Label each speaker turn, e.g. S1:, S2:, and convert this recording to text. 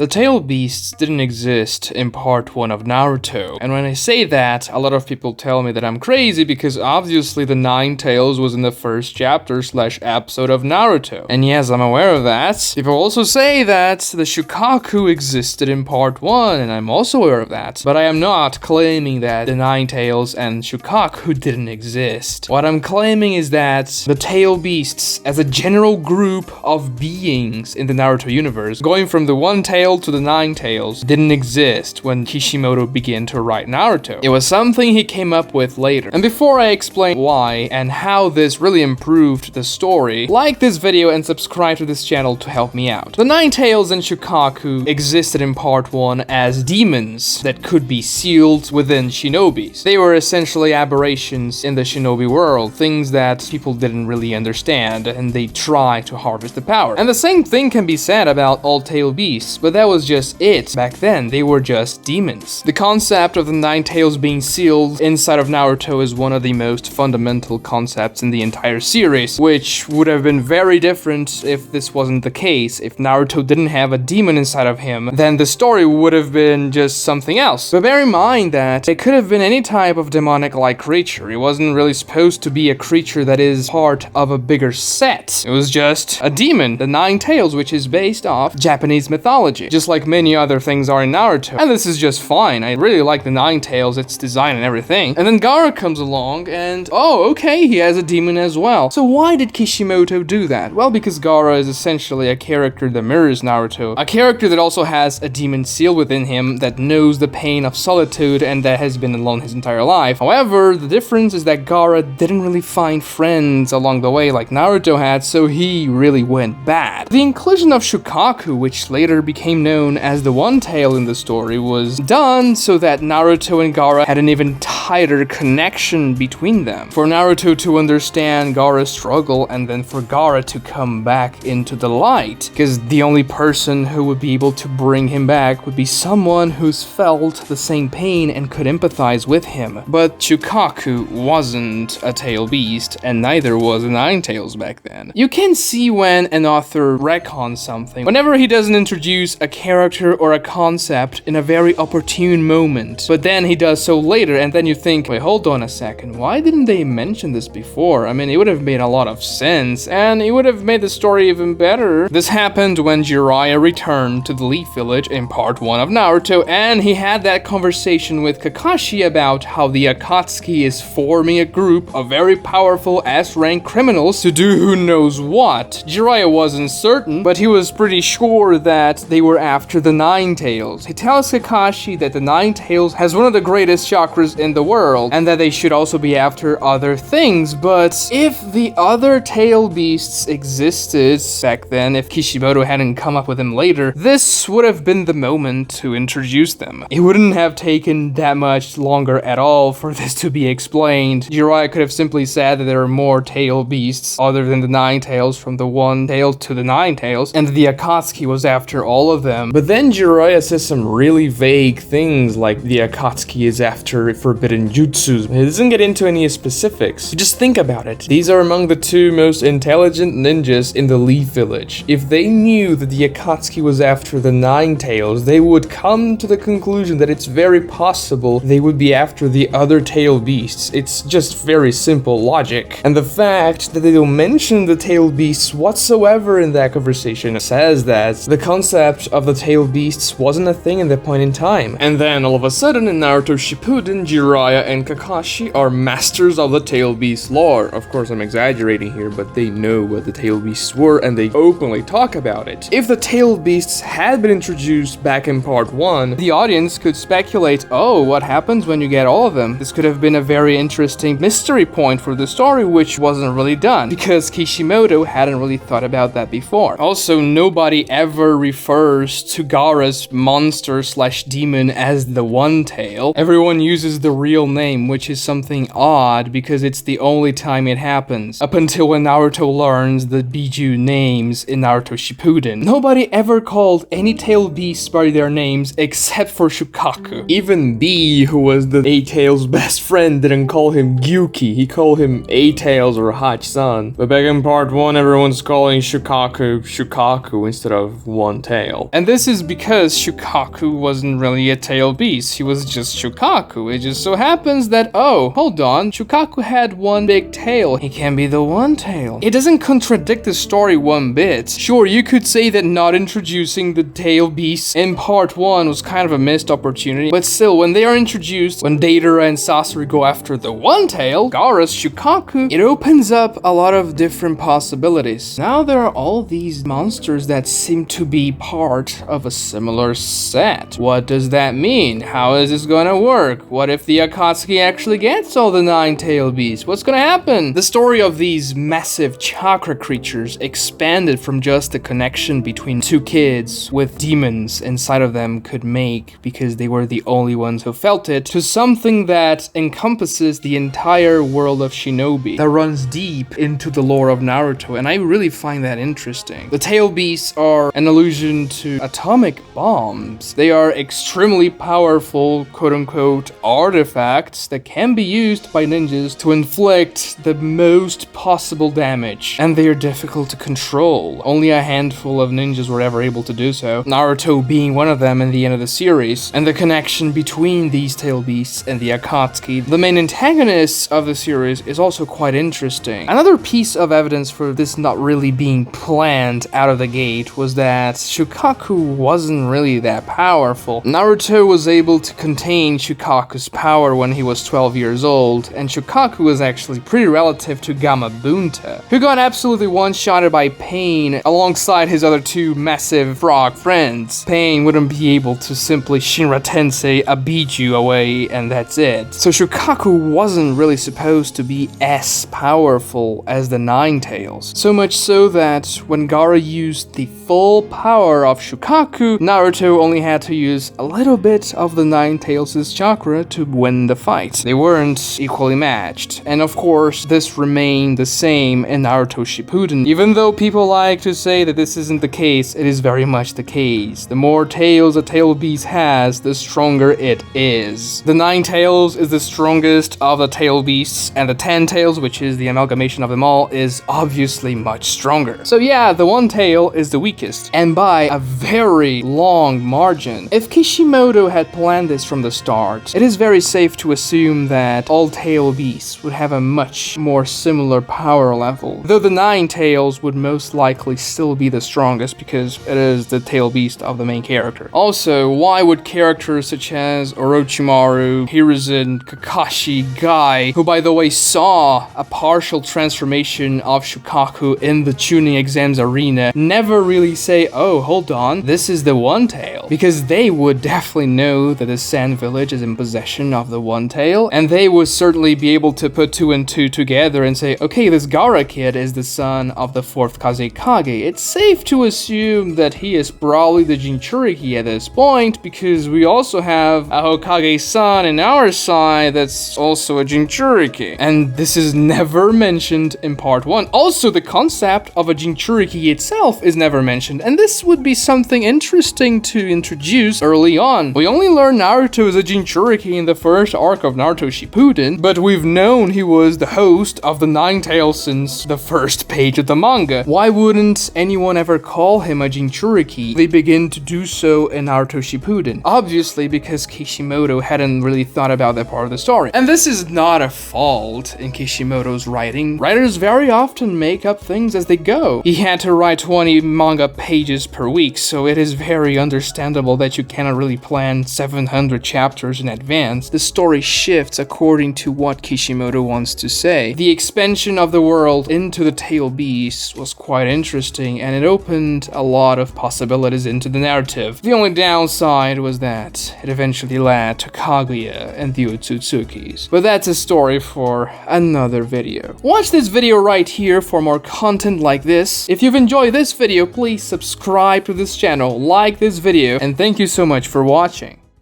S1: The tail beasts didn't exist in part 1 of Naruto, and when I say that, a lot of people tell me that I'm crazy because obviously the 9 tails was in the first chapter/episode of Naruto. And yes, I'm aware of that. People also say that the Shukaku existed in part 1, and I'm also aware of that. But I am not claiming that the 9 tails and Shukaku didn't exist. What I'm claiming is that the tail beasts, as a general group of beings in the Naruto universe, going from the 1 tail to the 9 tails, didn't exist when Kishimoto began to write Naruto. It was something he came up with later. And before I explain why and how this really improved the story, like this video and subscribe to this channel to help me out. The 9 tails and Shukaku existed in part 1 as demons that could be sealed within shinobis. They were essentially aberrations in the shinobi world, things that people didn't really understand, and they tried to harvest the power. And the same thing can be said about all tail beasts, but that was just it. Back then, they were just demons. The concept of the 9 tails being sealed inside of Naruto is one of the most fundamental concepts in the entire series, which would have been very different if this wasn't the case. If Naruto didn't have a demon inside of him, then the story would have been just something else. But bear in mind that it could have been any type of demonic-like creature. It wasn't really supposed to be a creature that is part of a bigger set. It was just a demon, the 9 tails, which is based off Japanese mythology, just like many other things are in Naruto. And this is just fine. I really like the 9 tails, its design and everything. And then Gaara comes along and, oh, okay, he has a demon as well. So why did Kishimoto do that? Well, because Gaara is essentially a character that mirrors Naruto. A character that also has a demon seal within him that knows the pain of solitude and that has been alone his entire life. However, the difference is that Gaara didn't really find friends along the way like Naruto had, so he really went bad. The inclusion of Shukaku, which later became known as the 1 tail in the story, was done so that Naruto and Gaara had an even tighter connection between them. For Naruto to understand Gaara's struggle and then for Gaara to come back into the light, because the only person who would be able to bring him back would be someone who's felt the same pain and could empathize with him. But Shukaku wasn't a tail beast, and neither was the 9 tails back then. You can see when an author retcons something, whenever he doesn't introduce a character or a concept in a very opportune moment, but then he does so later, and then you think, wait, hold on a second, why didn't they mention this before? I mean, it would have made a lot of sense, and it would have made the story even better. This happened when Jiraiya returned to the Leaf Village in part 1 of Naruto, and he had that conversation with Kakashi about how the Akatsuki is forming a group of very powerful S-rank criminals to do who knows what. Jiraiya wasn't certain, but he was pretty sure that they were after the 9 tails. He tells Kakashi that the 9 tails has one of the greatest chakras in the world, and that they should also be after other things. But if the other tail beasts existed back then, if Kishimoto hadn't come up with them later, this would have been the moment to introduce them. It wouldn't have taken that much longer at all for this to be explained. Jiraiya could have simply said that there are more tail beasts other than the 9 tails, from the 1 tail to the 9 tails, and the Akatsuki was after all of them. But then Jiraiya says some really vague things like the Akatsuki is after forbidden jutsus. It doesn't get into any specifics. Just think about it. These are among the 2 most intelligent ninjas in the Leaf Village. If they knew that the Akatsuki was after the 9 tails, they would come to the conclusion that it's very possible they would be after the other tail beasts. It's just very simple logic. And the fact that they don't mention the tail beasts whatsoever in that conversation says that the concept of the tail beasts wasn't a thing at that point in time. And then all of a sudden in Naruto Shippuden, Jiraiya and Kakashi are masters of the tail beast lore. Of course, I'm exaggerating here, but they know what the tail beasts were and they openly talk about it. If the tail beasts had been introduced back in part 1, the audience could speculate, oh, what happens when you get all of them? This could have been a very interesting mystery point for the story, which wasn't really done, because Kishimoto hadn't really thought about that before. Also, nobody ever refers to Gaara's monster/demon as the 1 tail. Everyone uses the real real name, which is something odd because it's the only time it happens. Up until when Naruto learns the Biju names in Naruto Shippuden. Nobody ever called any tailed beasts by their names except for Shukaku. Even B, who was the A-Tail's best friend, didn't call him Gyuki. He called him A-Tails or Hachi-san. But back in part 1, everyone's calling Shukaku Shukaku instead of one tail. And this is because Shukaku wasn't really a tailed beast. He was just Shukaku. It just so happens that, oh, hold on, Shukaku had one big tail. He can be the one tail. It doesn't contradict the story one bit. Sure, you could say that not introducing the tail beasts in part 1 was kind of a missed opportunity, but still, when they are introduced, when Deidara and Sasori go after the one tail, Gaara's Shukaku, it opens up a lot of different possibilities. Now there are all these monsters that seem to be part of a similar set. What does that mean? How is this gonna work? What if the Akatsuki actually gets all the 9 tail beasts? What's gonna happen? The story of these massive chakra creatures expanded from just the connection between two kids with demons inside of them could make because they were the only ones who felt it, to something that encompasses the entire world of shinobi, that runs deep into the lore of Naruto, and I really find that interesting. The tail beasts are an allusion to atomic bombs. They are extremely powerful, quote-unquote, artifacts that can be used by ninjas to inflict the most possible damage, and they are difficult to control. Only a handful of ninjas were ever able to do so, Naruto being one of them in the end of the series. And the connection between these tail beasts and the Akatsuki, the main antagonists of the series, is also quite interesting. Another piece of evidence for this not really being planned out of the gate was that Shukaku wasn't really that powerful. Naruto was able to contain Shukaku's power when he was 12 years old, and Shukaku was actually pretty relative to Gamabunta, who got absolutely one-shotted by Pain alongside his other two massive frog friends. Pain wouldn't be able to simply Shinra Tensei a Biju away and that's it. So Shukaku wasn't really supposed to be as powerful as the Nine Tails. So much so that when Gaara used the full power of Shukaku, Naruto only had to use a little bit of the Nine Tails' chakra to win the fight. They weren't equally matched. And of course, this remained the same in Naruto Shippuden. Even though people like to say that this isn't the case, it is very much the case. The more tails a tail beast has, the stronger it is. The Nine Tails is the strongest of the tail beasts, and the 10 Tails, which is the amalgamation of them all, is obviously much stronger. So yeah, the one tail is the weakest, and by a very long margin. If Kishimoto had planned this from the start, it is very safe to assume that all tail beasts would have a much more similar power level, though the Nine Tails would most likely still be the strongest because it is the tail beast of the main character. Also, why would characters such as Orochimaru, Hiruzen, Kakashi, Guy, who by the way saw a partial transformation of Shukaku in the tuning exams arena, never really say, oh, hold on, this is the One Tail? Because they would definitely know that the Sand Village is in possession of the One Tail, and they would certainly be able to put 2 and 2 together and say, okay, this Gaara kid is the son of the 4th Kazekage. It's safe to assume that he is probably the Jinchuriki at this point, because we also have a Hokage-san in our side that's also a Jinchuriki. And this is never mentioned in part 1. Also, the concept of a Jinchuriki itself is never mentioned, and this would be something interesting to introduce early on. We only learn Naruto is a Jinchuriki in the first arc of Naruto Shippuden, but we've known he was the host of the Nine Tails since the first page of the manga. Why wouldn't anyone ever call him a Jinchuriki? They begin to do so in Naruto Shippuden. Obviously because Kishimoto hadn't really thought about that part of the story. And this is not a fault in Kishimoto's writing. Writers very often make up things as they go. He had to write 20 manga pages per week, so it is very understandable that you cannot really plan 700 chapters in advance. The story shifts according to what Kishimoto wants to say. The expansion of the world into the tail beast was quite interesting, and it opened a lot of possibilities into the narrative. The only downside was that it eventually led to Kaguya and the Otsutsukis. But that's a story for another video. Watch this video right here for more content like this. If you've enjoyed this video, please subscribe to this channel, like this video, and thank you so much for watching.